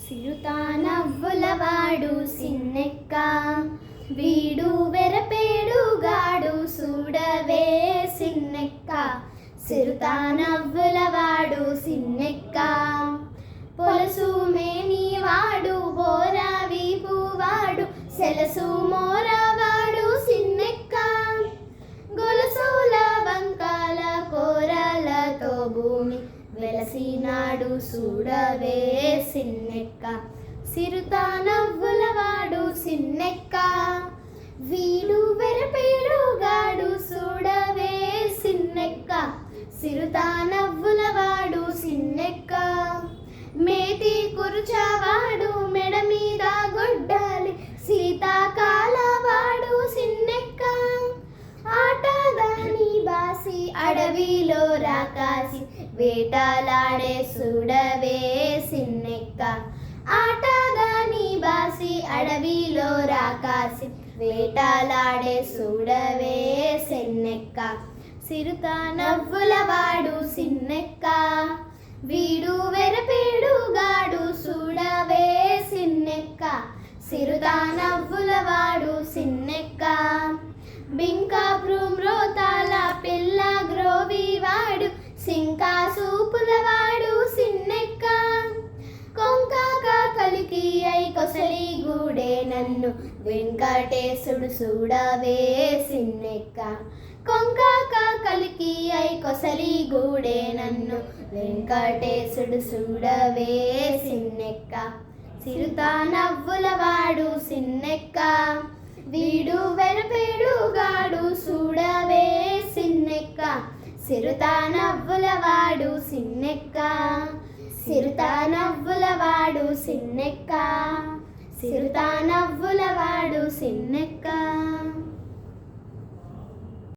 సిరుతా నవ్వులవాడు సిన్నెక్క, వీడు వెరపేడుగాడు చూడవే సిన్నెక్క. సిరుతా నవ్వులవాడు సిన్నెక్క, పొలసు మేనివాడు బోరా వీపువాడు సెలసు మోరవాడు సిన్నెక్క. గొలుసుల వంకాల కోరలతో భూమి వెలసినాడు చూడవే సిన్నెక్క. సిరుతా నవ్వులవాడు సిన్నెక్క, వీడు వెరపేడుగాడు చూడవే సిన్నెక్క. సిరుతా నవ్వులవాడు సిన్నెక్క, మేతి కురుచవాడు మెడ మీద గొడ్డలి శీతాకాలవాడు సిన్నెక్క. ఆటదాని బాసి అడవిలో రాకాసి వేటలాడే చూడవే సిన్నెక్క. ఆటదాని బాసి అడవిలో రాకాసి వేటలాడే చూడవే సిన్నెక్క. సిరుతా నవ్వులవాడు సిన్నెక్క, వీడు వెరపేడుగాడు చూడవే సిన్నెక్క. సిరుతా నవ్వులవాడు సిన్నెక్క, బింకా ప్రుమ్రోతాల పిల్ల గ్రోవివాడు సింకా సూపులవాడు సిన్నెక్క. కొంకాక కలికి అయి కొసలి గూడే నన్ను వెంకటేశుడు చూడవే సిన్నెక్క. కొంకాక కలికి అయి కొసలి గూడే నన్ను వెంకటేశుడు చూడవే సిన్నెక్క. సిరుతా నవ్వులవాడు సిన్నెక్క, వీడు వెరపేడుగాడు చూడవే సిన్నెక్క. సిరుతా నవ్వులవాడు సిన్నెక్క, సిరుతా నవ్వులవాడు సిన్నెక్క. సిరుతా నవ్వుల